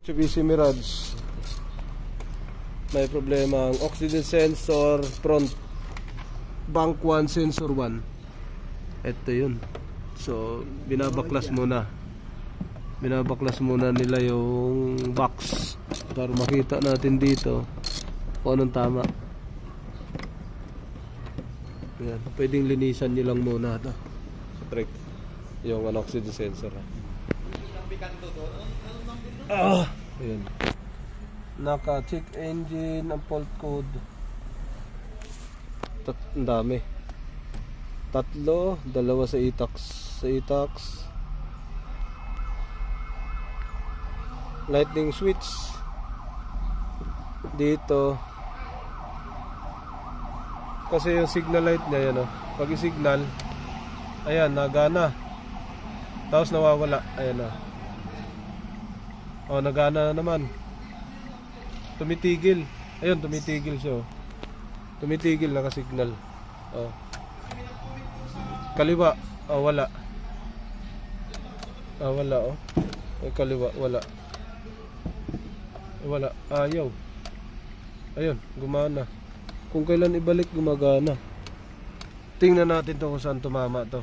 Mitsubishi Mirage, may problema ang oxygen sensor front, bank 1 sensor 1. Ito yun. So binabaklas muna nila yung box para makita natin dito kung anong tama. Yan. Pwedeng linisan nyo lang muna ito, yung oxygen sensor. Ayan. Naka-check engine, ang fault code. Ang dami. 3, 2 sa e-tax. Lightning switch dito. Kasi yung signal light niya, yan o. Pag i-signal, ayan, nagana. Tapos nawawala. Ayan o. O, nagana na naman. Tumitigil. Ayun, tumitigil siya o. Tumitigil, naka-signal. O. Kaliwa. O, wala. Wala o. Kaliwa, wala. Wala. Ayaw. Ayun, gumana. Kung kailan ibalik, gumagana. Tingnan natin to kung saan tumama to.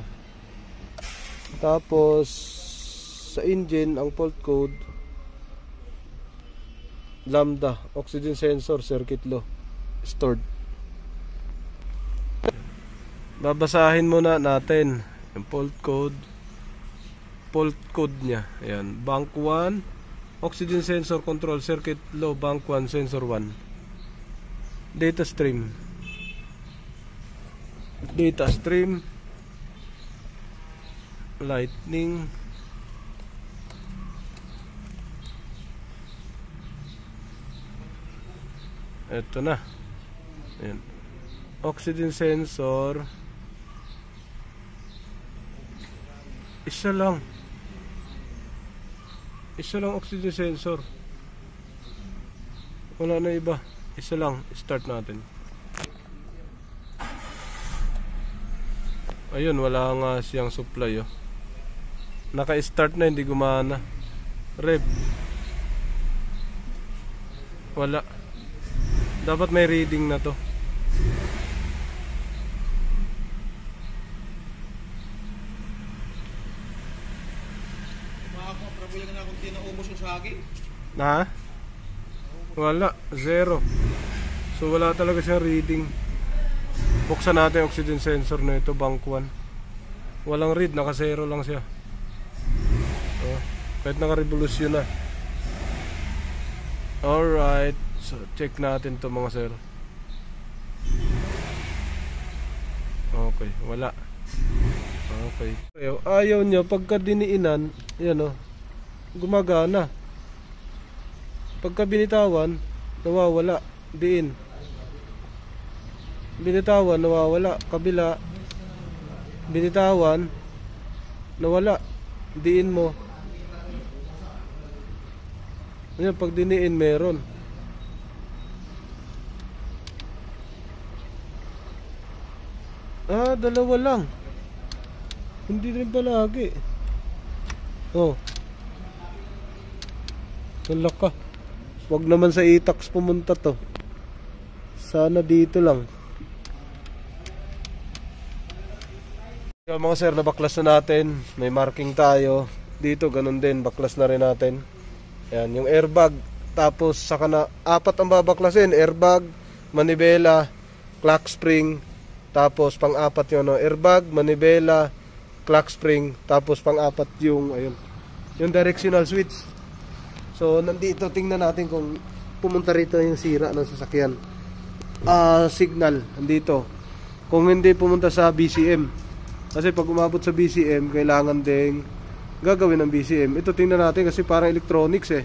Tapos sa engine, ang fault code lambda, oxygen sensor, circuit low, stored. Babasahin muna natin yung fault code nya. Ayan, bank 1 oxygen sensor control, circuit low, bank 1 sensor 1. Data stream lightning. Ito na. Ayan. Oxygen sensor isa lang oxygen sensor, wala na iba. Isa lang. Start natin. Ayun, wala nga siyang supply oh. Naka-start na, hindi gumana. Rev, wala. Dapat may reading na to. Makakomprabula na kung tinaubos yung saging. Na? Wala, 0. So wala talaga siyang reading. Buksan natin yung oxygen sensor na ito, bank 1. Walang read, naka 0 lang siya. Kahit naka-revolution na. Alright, so check natin to mga sir. Okay, wala. Okay. Ayaw niya pagka diniinan, yan o, gumagana. Pagka binitawan, nawawala. Diin. Binitawan, nawawala. Kabila. Binitawan, nawala. Diin mo. Ayan, pag diniin, meron. Dalawa lang. Hindi rin palagi. Oh. Nalak ka. Wag naman sa e-tax pumunta to. Sana dito lang. So, mga sir, nabaklas na natin. May marking tayo. Dito, ganun din. Baklas na rin natin. Ayan, yung airbag. Tapos, saka na, 4 ang babaklasin. Airbag, manibela, clock spring. Tapos, pang-4 yung airbag, manibela, clock spring. Tapos, pang-4 yung, ayun, yung directional switch. So, nandito, tingnan natin kung pumunta rito yung sira ng sasakyan. Signal, nandito. Kung hindi pumunta sa BCM. Kasi pag umabot sa BCM, kailangan ding gagawin ng BCM. Ito, tingnan natin kasi parang electronics eh.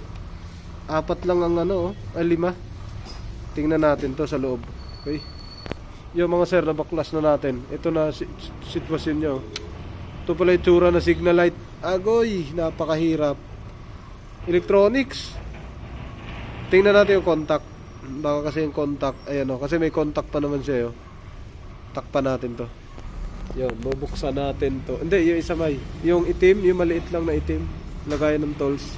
4 lang ang 5. Tingnan natin to sa loob. Okay. Yung mga sir, nabaklas na natin. Ito na sitwasyon nyo. Ito pala yung tsura na signal light. Agoy, napakahirap. Electronics. Tingnan natin yung contact. Baka kasi yung contact, ayan o, kasi may contact pa naman siya. Takpan natin to. Yun, bubuksan natin to. Hindi, yung isa may, yung itim, yung maliit lang na itim, lagayan ng tools.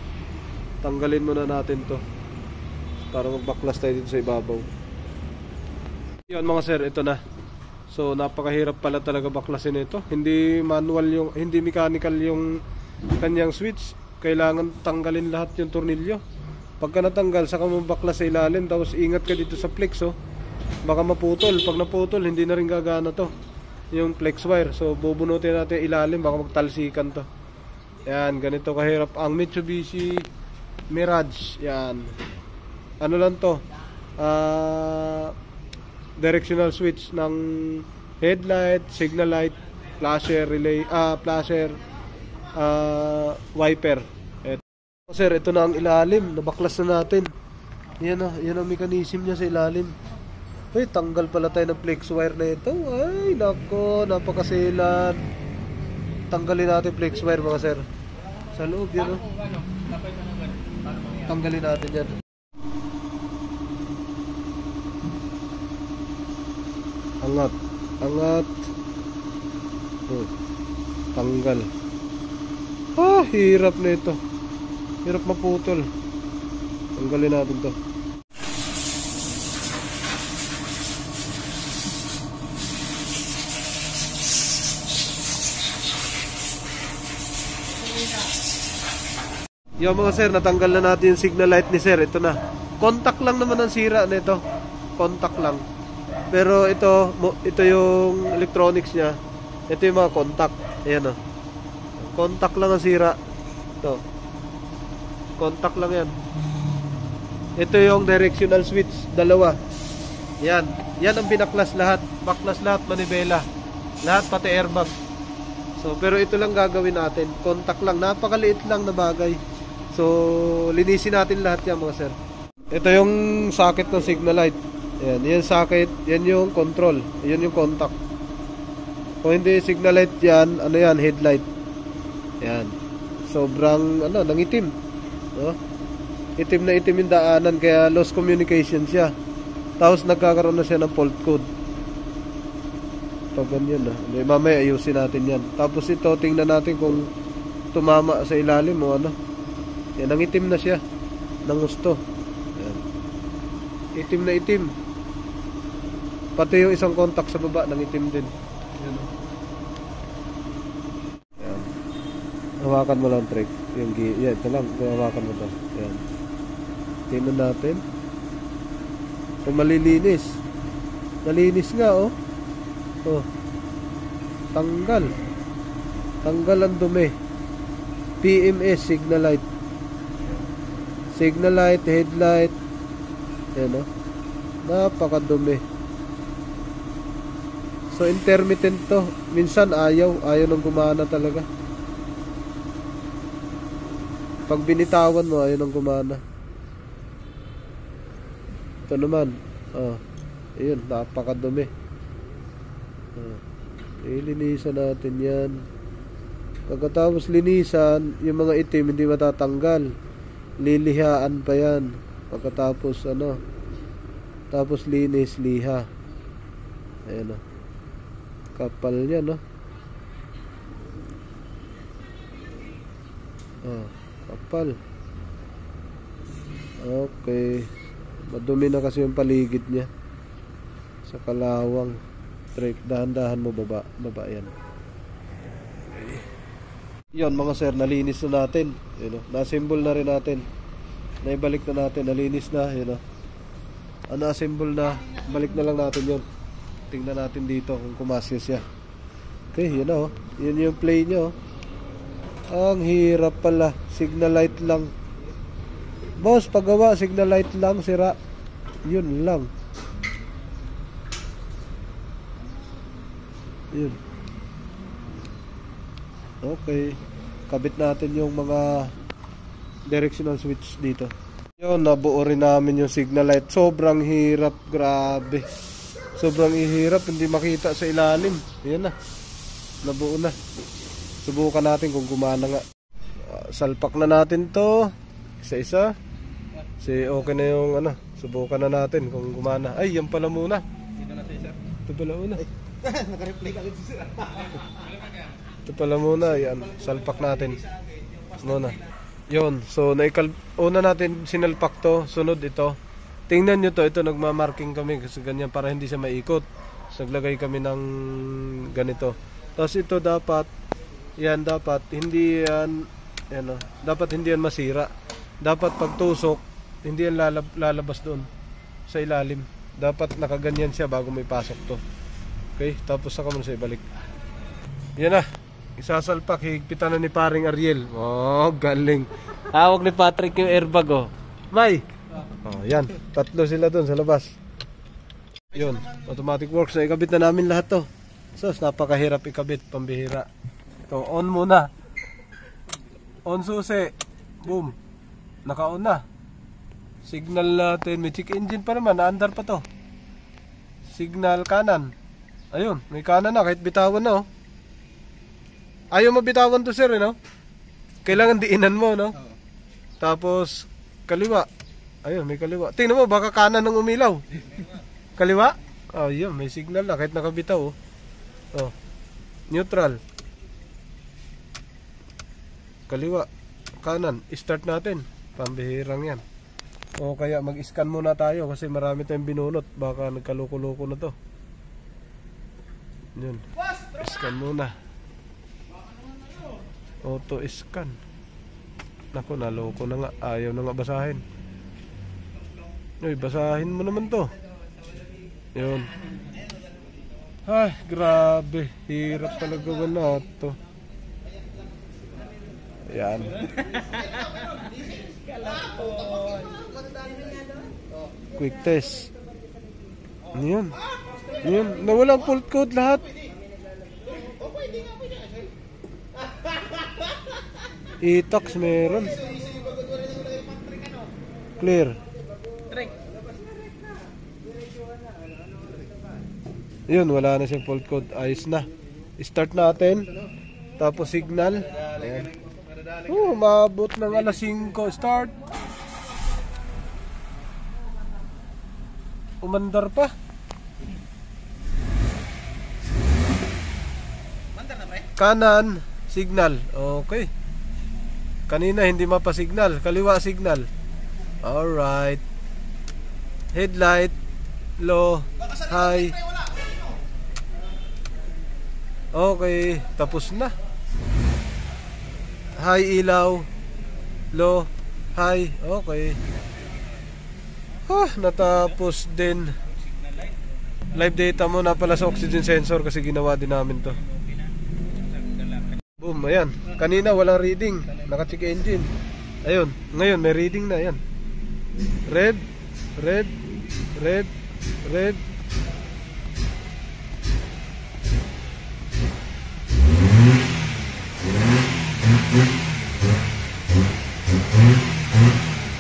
Tanggalin muna natin to para magbaklas tayo dito sa ibabaw. Yun mga sir, ito na. So napakahirap pala talaga baklasin ito. Hindi manual yung, hindi mechanical yung kanyang switch. Kailangan tanggalin lahat yung tornilyo. Pagka natanggal, saka mo baklas sa ilalim. Tapos ingat ka dito sa flex, oh. Baka maputol. Pag naputol, hindi na rin gagana to, yung flex wire. So bubunutin natin ilalim, baka magtalsikan to. Yan, ganito kahirap ang Mitsubishi Mirage. Yan. Ano lang to? Directional switch ng headlight, signal light, flasher, relay, flasher, wiper. Eto. Sir, ito na ang ilalim. Nabaklas na natin. Yan ang mechanism niya sa ilalim. Uy, tanggal pala tayo ng flex wire na ito. Ay, nako, napakasilan. Tanggalin natin flex wire mga sir. Sa loob yan, oh. Tanggalin natin yan. Angat. Tanggal. Hirap na ito. Hirap maputol. Tanggalin natin to. Yung mga sir, natanggal na natin yung signal light ni sir. Ito na. Contact lang naman ang sira nito. Contact lang. Pero ito yung electronics niya. Ito yung mga contact. Ayan, oh. Contact lang ang sira. Ito. Contact lang yan. Ito yung directional switch. Dalawa. Yan. Yan ang binaklas lahat. Baklas lahat, manibela. Lahat pati airbag. So, pero ito lang gagawin natin. Contact lang. Napakaliit lang na bagay. So, linisin natin lahat yan mga sir. Ito yung socket ng signal light. Ayan, yan socket, yan yung control, yan yung contact. Kung hindi signal light yan, ano yan, headlight. Ayan. Sobrang, nangitim. No? Itim na itim yung daanan, kaya lost communication siya. Tapos nagkakaroon na siya ng fault code. Pag ganyan na. Mamaya ayusin natin yan. Tapos ito, tingnan natin kung tumama sa ilalim o ano. Yan, nangitim na siya. Nangusto. Ayan. Itim na itim. Pati yung isang contact sa baba, nangitim din. Ayan. Ayan. Hawakan mo lang, Trek. Yan, ito lang. Hawakan mo ito. Ayan. Tingnan natin. Kung malilinis. Nalinis nga, oh. Oh. Tanggal. Tanggal ang dumi. PMS, signal light. Signal light, headlight. Ayan, oh. Napakadumi. So intermittent to. Minsan ayaw nang gumana talaga. Pag binitawan mo, ayaw nang gumana. Ito naman. Ayun, napakadumi. Ilinisan natin yan. Pagkatapos linisan, yung mga itim hindi matatanggal. Lilihaan pa yan. Pagkatapos tapos linis, liha. Ayan, oh. Kapal niya, no? Kapal. Okay. Madumi na kasi yung paligid niya. Sa kalawang. Dahan-dahan mo, baba yan. Okay. Yun mga sir, nalinis na natin. Na-assemble na rin natin. Naibalik na natin, nalinis na. Na-assemble na. Balik na lang natin yun. Tingnan natin dito kung kumasya siya. Okay, yun na, oh. Yun yung play nyo, oh. Ang hirap pala. Signal light lang. Boss, paggawa, signal light lang, sira. Yun lang. Yun. Okay. Kabit natin yung mga directional switch dito. Yun, nabuo rin namin yung signal light. Sobrang hirap, grabe. Sobrang ihirap, hindi makita sa ilalim. Yan na. Nabuo na. Subukan natin kung gumana nga. Salpak na natin to. Isa-isa. Okay na yung subukan na natin kung gumana. Ay, yan pala muna. Dito na tayo, sir. Ito pala muna. Naka-replay ka dito, sir. Ito pala muna. Yan. Salpak natin. Muna. Yun, so una natin sinalpak to, sunod ito. Tingnan nyo to, ito nagmamarking kami kasi ganyan para hindi siya maikot. So, naglagay kami ng ganito. Tapos ito dapat, yan dapat, hindi yan, yan o, dapat hindi yan masira. Dapat pagtusok, hindi yan lalabas doon sa ilalim. Dapat nakaganyan siya bago may pasok to. Okay, tapos saka mo siya ibalik. Yan na. Isasalpak, higpitan na ni paring Ariel. Oh, galing. Hawak ni Patrick yung airbag, oh. May. Oh, yan. Tatlo sila doon sa labas. Yun. Automatic works na ikabit na namin lahat to. So, napakahirap ikabit, pambihira. Ito, on muna. On susi. Boom. Naka-on na. Signal natin. May check engine pa naman. Naandar pa to. Signal kanan. Ayun. May kanan na. Kahit bitawan na, oh. Ayaw mabitawan to, sir, no? Kailangan diinan mo, no? Tapos kaliwa. Ayun, may kaliwa. Tingnan mo, baka kanan ng umilaw. Kaliwa? Oh, yun, may signal na kahit nakabitaw, oh. Oh. Neutral. Kaliwa. Kanan. Start natin. Pambihirang yan. O kaya mag-scan muna tayo kasi marami tayong binunot. Baka nagkaloko-loko na to. Yun. Scan muna. Auto scan. Nako, naloko na nga. Ayaw na nga basahin. Uy, basahin mo naman to. Yun. Ay, grabe. Hirap talaga na to. Ayan. Quick test. Yun. Yun. Nawalang fault code lahat. E-tax meron. Clear. Yun, wala na siyang fault code. Ayos na. Start natin. Tapos signal. Ayan. Maabot ng alas 5. Start. Umandar pa. Kanan. Signal. Okay. Kanina hindi mapasignal. Kaliwa signal. Alright. Headlight. Low. High. Okay. Tapos na. High ilaw. Low. High. Okay. Natapos din. Live data mo na pala sa oxygen sensor kasi ginawa din namin to. Boom, ayan. Kanina walang reading. Naka-check engine. Ayun, ngayon may reading na, ayan. Red, red, red, red.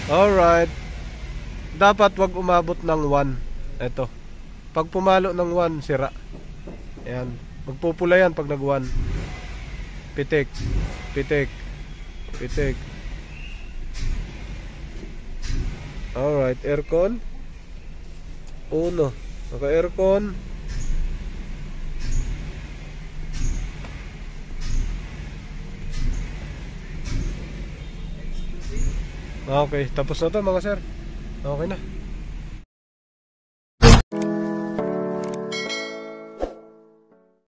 Alright. Dapat wag umabot ng 1. Ito. Pag pumalo ng 1, sira. Ayan. Magpupula yan pag nag 1. Pitik. Pitik. Pitik. Alright. Aircon. 1. Naka-aircon. Okay. Tapos na to mga sir. Okay na.